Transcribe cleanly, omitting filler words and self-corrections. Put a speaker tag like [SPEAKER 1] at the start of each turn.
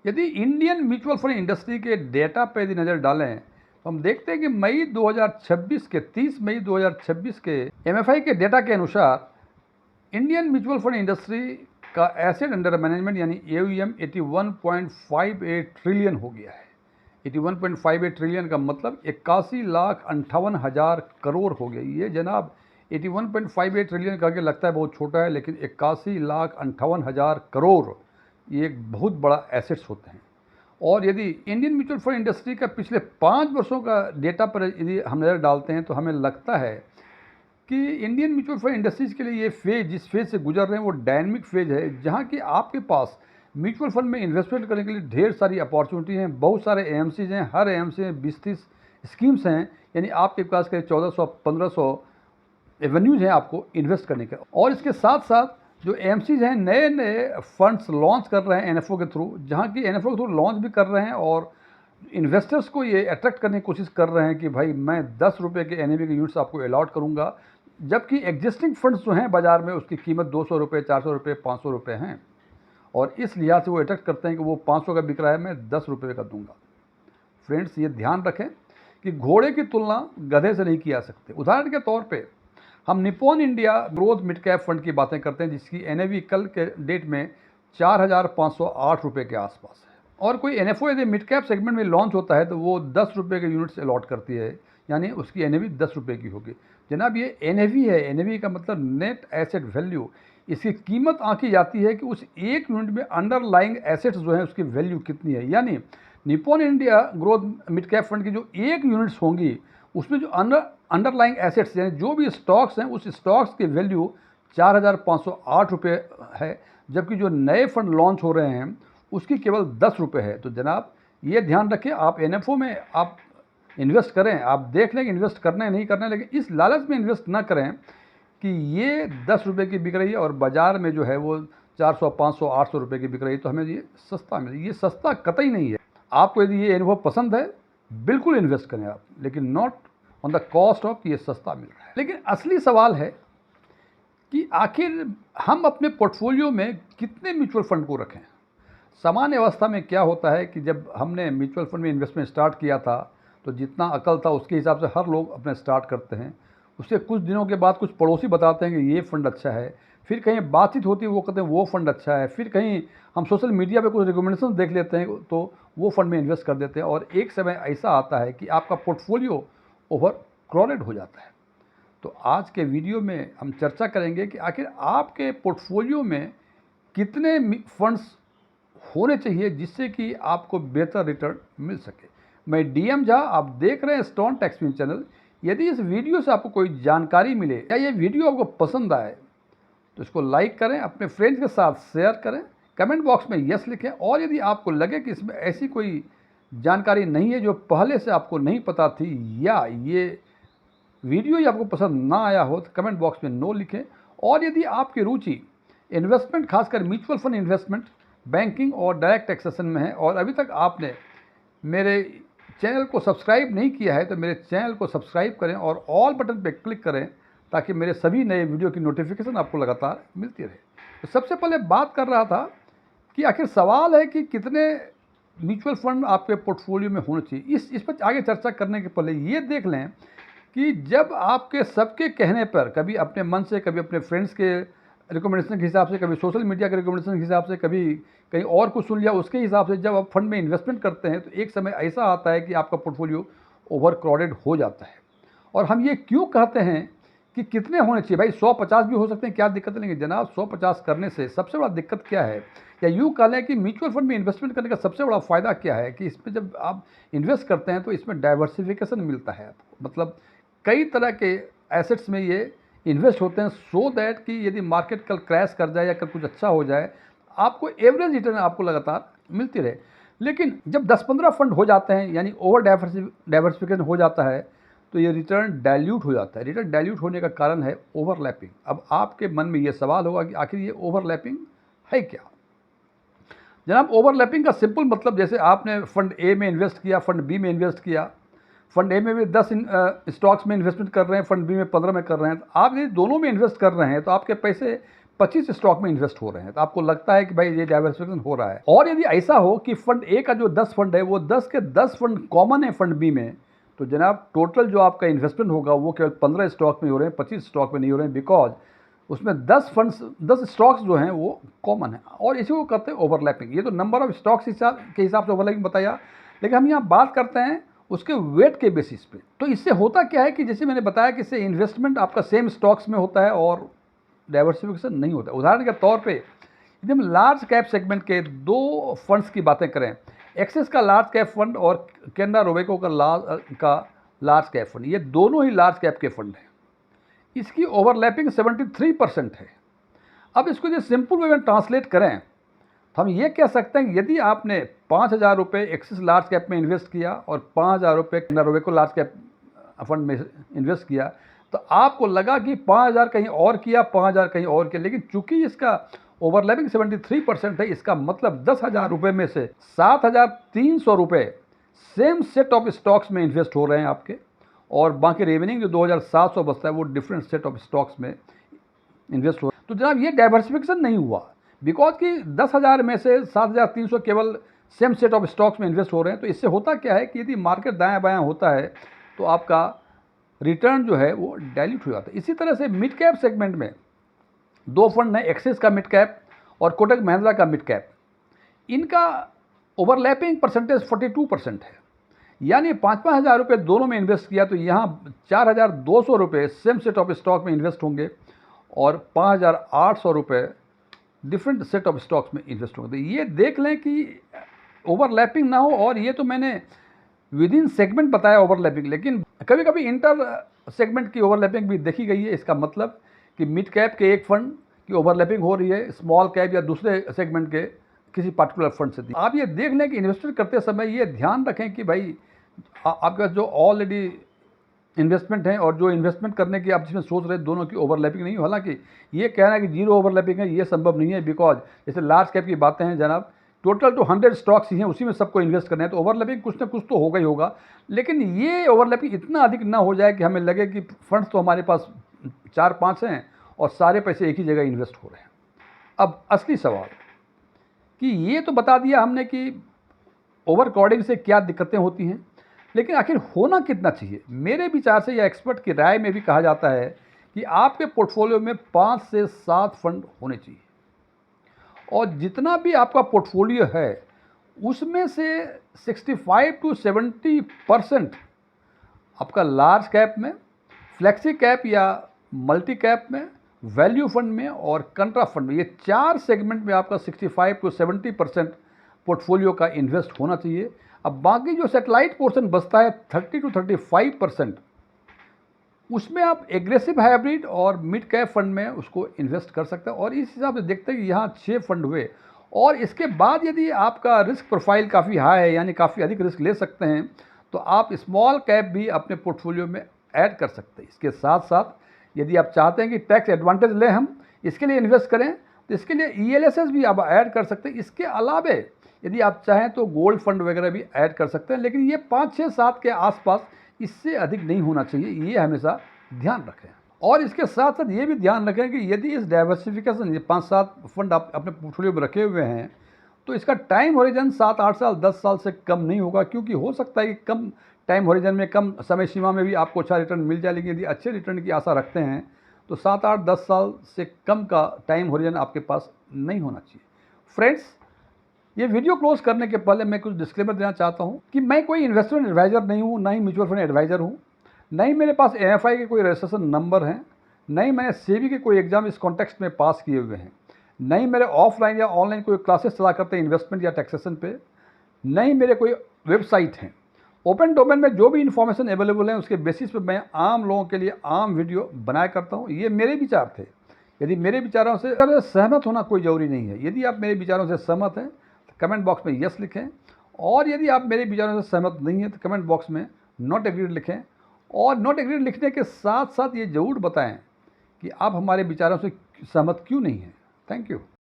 [SPEAKER 1] यदि Indian mutual fund industry के data पे यदि नज़र डालें तो हम देखते हैं कि मई 2026 के 30 मई 2026 के एमएफआई के डेटा के अनुसार इंडियन म्यूचुअल फंड इंडस्ट्री का एसेट अंडर मैनेजमेंट यानी एयूएम 81.58 ट्रिलियन हो गया है। 81.58 ट्रिलियन का मतलब 81,58,000 करोड़ हो गया। ये जनाब 81.58 ट्रिलियन करके लगता है बहुत छोटा है, लेकिन 81,58,000 करोड़ ये एक बहुत बड़ा एसेट्स होते हैं। और यदि इंडियन म्यूचुअल फंड इंडस्ट्री का पिछले 5 वर्षों का डेटा पर यदि हम नज़र डालते हैं तो हमें लगता है कि इंडियन म्यूचुअल फंड इंडस्ट्रीज़ के लिए ये फेज़ जिस फेज़ से गुजर रहे हैं वो डायनेमिक फेज़ है, जहाँ कि आपके पास म्यूचुअल फंड में इन्वेस्टमेंट करने के लिए ढेर सारी अपॉर्चुनिटी हैं। बहुत सारे एएमसीज हैं, हर एएमसी में 20-30 स्कीम्स हैं, यानी आपके पास करीब 1400-1500 एवेन्यूज़ हैं आपको इन्वेस्ट करने के। और इसके साथ साथ जो एएमसीज हैं नए नए फंड्स लॉन्च कर रहे हैं एनएफओ के थ्रू, जहाँ की एनएफओ के थ्रू लॉन्च भी कर रहे हैं और इन्वेस्टर्स को ये अट्रैक्ट करने की कोशिश कर रहे हैं कि भाई मैं 10 रुपये के एनएवी के यूनिट्स आपको अलॉट करूँगा, जबकि एग्जिस्टिंग फंड्स जो हैं बाज़ार में उसकी कीमत 200 रुपये, 400 रुपये, 500 रुपये हैं। और इस लिहाज से वो अट्रैक्ट करते हैं कि वो 500 का बिक रहा है, मैं 10 रुपये का दूंगा। फ्रेंड्स, ये ध्यान रखें कि घोड़े की तुलना गधे से नहीं की जा सकती। उदाहरण के तौर पे हम Nippon India growth mid cap fund की बातें करते हैं, जिसकी एनएवी कल के डेट में 4,508 रुपये के आसपास है। और कोई एनएफओ यदि मिड कैप सेगमेंट में लॉन्च होता है तो वो 10 रुपये के यूनिट्स अलॉट करती है, यानी उसकी एनएवी 10 रुपये की होगी। जनाब, ये एनएवी है, एनएवी का मतलब नेट एसेट वैल्यू। इसकी कीमत आंकी जाती है कि उस एक यूनिट में अंडरलाइंग एसेट्स जो है उसकी वैल्यू कितनी है। यानी Nippon India growth mid cap fund की जो एक यूनिट्स होंगी उसमें जो अंडरलाइंग एसेट्स यानी जो भी स्टॉक्स हैं उस स्टॉक्स की वैल्यू 4,508 रुपये है, जबकि जो नए फंड लॉन्च हो रहे हैं उसकी केवल 10 रुपये है। तो जनाब, ये ध्यान रखें, आप एनएफओ में आप इन्वेस्ट करें, आप देख लें कि इन्वेस्ट करना है नहीं करना है, लेकिन इस लालच में इन्वेस्ट ना करें कि ये 10 रुपये की बिक रही है और बाज़ार में जो है वो 400, 500, 800 रुपये की बिक रही है तो हमें ये सस्ता मिले। ये सस्ता कतई नहीं है। आपको यदि ये अनुभव पसंद है बिल्कुल इन्वेस्ट करें आप, लेकिन not on the cost of ये सस्ता मिल रहा है। लेकिन असली सवाल है कि आखिर हम अपने पोर्टफोलियो में कितने म्यूचुअल फंड को रखें। सामान्य अवस्था में क्या होता है कि जब हमने म्यूचुअल फंड में इन्वेस्टमेंट स्टार्ट किया था तो जितना अकल था उसके हिसाब से हर लोग अपने स्टार्ट करते हैं। उसके कुछ दिनों के बाद कुछ पड़ोसी बताते हैं कि ये फ़ंड अच्छा है, फिर कहीं बातचीत होती है वो कहते हैं वो फ़ंड अच्छा है, फिर कहीं हम सोशल मीडिया पे कुछ रिकमेंडेशन देख लेते हैं तो वो फ़ंड में इन्वेस्ट कर देते हैं और एक समय ऐसा आता है कि आपका पोर्टफोलियो ओवर क्राउडेड हो जाता है। तो आज के वीडियो में हम चर्चा करेंगे कि आखिर आपके पोर्टफोलियो में कितने फंड्स होने चाहिए जिससे कि आपको बेहतर रिटर्न मिल सके। मैं डीएम झा, आप देख रहे हैं स्टोन टेक्स न्यूज़ चैनल। यदि इस वीडियो से आपको कोई जानकारी मिले या ये वीडियो आपको पसंद आए तो इसको लाइक करें, अपने फ्रेंड्स के साथ शेयर करें, कमेंट बॉक्स में यस लिखें। और यदि आपको लगे कि इसमें ऐसी कोई जानकारी नहीं है जो पहले से आपको नहीं पता थी या ये वीडियो ही आपको पसंद ना आया हो तो कमेंट बॉक्स में नो लिखें। और यदि आपकी रुचि इन्वेस्टमेंट, खासकर म्यूचुअल फंड इन्वेस्टमेंट, बैंकिंग और डायरेक्ट टैक्सेशन में है और अभी तक आपने मेरे चैनल को सब्सक्राइब नहीं किया है तो मेरे चैनल को सब्सक्राइब करें और ऑल बटन पर क्लिक करें ताकि मेरे सभी नए वीडियो की नोटिफिकेशन आपको लगातार मिलती रहे। तो सबसे पहले बात कर रहा था कि आखिर सवाल है कि कितने म्यूचुअल फंड आपके पोर्टफोलियो में होने चाहिए। इस पर आगे चर्चा करने के पहले ये देख लें कि जब आपके सबके कहने पर, कभी अपने मन से, कभी अपने फ्रेंड्स के रिकमेंडेशन के हिसाब से, कभी सोशल मीडिया के रिकमेंडेशन के हिसाब से, कभी कहीं और कुछ सुन लिया उसके हिसाब से, जब आप फंड में इन्वेस्टमेंट करते हैं तो एक समय ऐसा आता है कि आपका पोर्टफोलियो ओवर क्राउडेड हो जाता है। और हम ये क्यों कहते हैं कि कितने होने चाहिए? भाई 150 भी हो सकते हैं, क्या दिक्कत नहीं है जनाब। 150 करने से सबसे बड़ा दिक्कत क्या है, या यूँ कह लें कि म्यूचुअल फंड में इन्वेस्टमेंट करने का सबसे बड़ा फ़ायदा क्या है कि इसमें जब आप इन्वेस्ट करते हैं तो इसमें डाइवर्सिफिकेशन मिलता है आपको। मतलब कई तरह के एसेट्स में ये इन्वेस्ट होते हैं सो दैट कि यदि मार्केट कल क्रैश कर जाए या कल कुछ अच्छा हो जाए आपको एवरेज रिटर्न आपको लगातार मिलती रहे। लेकिन जब 10-15 फंड हो जाते हैं यानी ओवर डाइवर्सिफिकेशन हो जाता है तो ये रिटर्न डाइल्यूट हो जाता है। रिटर्न डाइल्यूट होने का कारण है ओवरलैपिंग। अब आपके मन में ये सवाल होगा कि आखिर ये ओवरलैपिंग है क्या? जनाब, ओवरलैपिंग का सिंपल मतलब, जैसे आपने फंड ए में इन्वेस्ट किया, फंड बी में इन्वेस्ट किया, फंड ए में भी 10 स्टॉक्स में इन्वेस्टमेंट कर रहे हैं, फंड बी में 15 में कर रहे हैं, तो आप यदि दोनों में इन्वेस्ट कर रहे हैं तो आपके पैसे 25 स्टॉक में इन्वेस्ट हो रहे हैं, तो आपको लगता है कि भाई ये डाइवर्सिफिकेशन हो रहा है। और यदि ऐसा हो कि फंड ए का जो 10 फंड है वो 10 के 10 फंड कॉमन है फंड बी में, तो जनाब टोटल जो आपका इन्वेस्टमेंट होगा वो केवल 15 स्टॉक में हो रहे हैं, 25 स्टॉक में नहीं हो रहे हैं, बिकॉज उसमें 10 स्टॉक्स जो हैं वो कॉमन है, और इसी को कहते हैं ओवरलैपिंग। ये तो नंबर ऑफ स्टॉक्स के हिसाब से ओवरलैपिंग बताया, लेकिन हम यहाँ बात करते हैं उसके वेट के बेसिस पे। तो इससे होता क्या है कि जैसे मैंने बताया कि इससे इन्वेस्टमेंट आपका सेम स्टॉक्स में होता है और डाइवर्सिफिकेशन नहीं होता। उदाहरण के तौर पे यदि हम लार्ज कैप सेगमेंट के 2 फंड्स की बातें करें, एक्सिस का लार्ज कैप फंड और कैनरा रोबेको का लार्ज कैप फंड, ये दोनों ही लार्ज कैप के फंड हैं। इसकी ओवरलैपिंग 73% है। अब इसको जो सिंपल वे में ट्रांसलेट करें तो हम ये कह सकते हैं कि यदि आपने 5,000 रुपये एक्सिस लार्ज कैप में इन्वेस्ट किया और 5,000 रुपये Canara Robeco large cap fund में इन्वेस्ट किया, तो आपको लगा कि 5,000 कहीं और किया, 5,000 कहीं और किया, लेकिन चूंकि इसका ओवरलैपिंग 73% है, इसका मतलब 10,000 रुपये में से 7,300 रुपये सेम सेट ऑफ स्टॉक्स में इन्वेस्ट हो रहे हैं आपके, और बाकी रिमेनिंग जो 2,700 बचता है वो डिफरेंट सेट ऑफ स्टॉक्स में इन्वेस्ट हो। तो जनाब ये डाइवर्सिफिकेशन नहीं हुआ, बिकॉज कि 10,000 में से 7,300 केवल सेम सेट ऑफ स्टॉक्स में इन्वेस्ट हो रहे हैं। तो इससे होता क्या है कि यदि मार्केट दायां बायां होता है तो आपका रिटर्न जो है वो डाइल्यूट हो जाता है। इसी तरह से मिड कैप सेगमेंट में 2 फंड हैं, एक्सिस का मिड कैप और कोटक महिंद्रा का मिड कैप। इनका ओवरलैपिंग परसेंटेज 42% है, यानी 5-5 हज़ार रुपये दोनों में इन्वेस्ट किया तो यहाँ 4,200 रुपये सेम सेट ऑफ स्टॉक में इन्वेस्ट होंगे और 5,800 रुपये डिफरेंट सेट ऑफ स्टॉक्स में इन्वेस्ट होंगे। तो ये देख लें कि ओवरलैपिंग ना हो, और ये तो मैंने विद इन सेगमेंट बताया ओवरलैपिंग, लेकिन कभी कभी इंटर सेगमेंट की ओवरलैपिंग भी देखी गई है। इसका मतलब कि मिड कैप के एक फंड की ओवरलैपिंग हो रही है स्मॉल कैप या दूसरे सेगमेंट के किसी पर्टिकुलर फंड से। आप ये देख लें कि इन्वेस्टमेंट करते समय ये ध्यान रखें कि भाई आपके पास जो ऑलरेडी इन्वेस्टमेंट है और जो इन्वेस्टमेंट करने की आप जिसमें सोच रहे हैं दोनों की ओवरलैपिंग नहीं हो। हालांकि ये कहना है कि जीरो ओवरलैपिंग है, ये संभव नहीं है, बिकॉज जैसे लार्ज कैप की बातें हैं जनाब, टोटल तो 100 स्टॉक्स ही हैं, उसी में सबको इन्वेस्ट करना है, तो ओवरलैपिंग कुछ ना कुछ तो होगा ही होगा। लेकिन ये ओवरलैपिंग इतना अधिक ना हो जाए कि हमें लगे कि फंड्स तो हमारे पास 4-5 हैं और सारे पैसे एक ही जगह इन्वेस्ट हो रहे हैं। अब असली सवाल कि ये तो बता दिया हमने कि ओवर क्राउडिंग से क्या दिक्कतें होती हैं, लेकिन आखिर होना कितना चाहिए। मेरे विचार से या एक्सपर्ट की राय में भी कहा जाता है कि आपके पोर्टफोलियो में 5 से 7 फंड होने चाहिए, और जितना भी आपका पोर्टफोलियो है उसमें से 65 to 70% आपका लार्ज कैप में, फ्लेक्सी कैप या मल्टी कैप में, वैल्यू फंड में और कंट्रा फंड में, ये 4 सेगमेंट में आपका 65 to 70% पोर्टफोलियो का इन्वेस्ट होना चाहिए। अब बाकी जो सेटेलाइट पोर्शन बचता है 30 to 35%, उसमें आप एग्रेसिव हाइब्रिड और मिड कैप फंड में उसको इन्वेस्ट कर सकते हैं। और इस हिसाब से देखते हैं कि यहाँ 6 फंड हुए, और इसके बाद यदि आपका रिस्क प्रोफाइल काफ़ी हाई है, यानी काफ़ी अधिक रिस्क ले सकते हैं, तो आप स्मॉल कैप भी अपने पोर्टफोलियो में ऐड कर सकते हैं। इसके साथ साथ यदि आप चाहते हैं कि टैक्स एडवांटेज लें हम, इसके लिए इन्वेस्ट करें, तो इसके लिए ELSS भी आप ऐड कर सकते हैं। इसके अलावे यदि आप चाहें तो गोल्ड फंड वगैरह भी ऐड कर सकते हैं, लेकिन ये 5, 6, 7 के आसपास, इससे अधिक नहीं होना चाहिए, ये हमेशा ध्यान रखें। और इसके साथ साथ ये भी ध्यान रखें कि यदि इस डाइवर्सिफिकेशन, ये 5-7 फंड आप अपने पोर्टफोलियो में रखे हुए हैं, तो इसका टाइम हॉरिजन 7-8 साल 10 साल से कम नहीं होगा, क्योंकि हो सकता है कि कम टाइम हॉरिजन में, कम समय सीमा में भी आपको अच्छा रिटर्न मिल जाए, लेकिन यदि अच्छे रिटर्न की आशा रखते हैं तो 7-8-10 साल से कम का टाइम हॉरिजन आपके पास नहीं होना चाहिए। फ्रेंड्स, ये वीडियो क्लोज करने के पहले मैं कुछ डिस्क्लेमर देना चाहता हूँ कि मैं कोई इन्वेस्टमेंट एडवाइज़र नहीं हूँ, ना ही म्यूचुअल फंड एडवाइज़र हूँ, ना ही मेरे पास MFI के कोई रजिस्ट्रेशन नंबर हैं, ना ही मैंने SEBI के कोई एग्जाम इस कॉन्टेक्स्ट में पास किए हुए हैं, ना ही मेरे ऑफलाइन या ऑनलाइन कोई क्लासेस चला करते हैं इन्वेस्टमेंट या टैक्सेशन पे, ना ही मेरे कोई वेबसाइट हैं। ओपन डोमेन में जो भी इन्फॉर्मेशन अवेलेबल है उसके बेसिस पे मैं आम लोगों के लिए आम वीडियो बनाया करता हूँ। ये मेरे विचार थे, यदि मेरे विचारों से सहमत होना कोई ज़रूरी नहीं है। यदि आप मेरे विचारों से सहमत हैं तो कमेंट बॉक्स में यस लिखें, और यदि आप मेरे विचारों से सहमत नहीं हैं तो कमेंट बॉक्स में नॉट एग्रीड लिखें। और नॉट एग्रीड लिखने के साथ साथ ये ज़रूर बताएं कि आप हमारे विचारों से सहमत क्यों नहीं हैं। Thank you.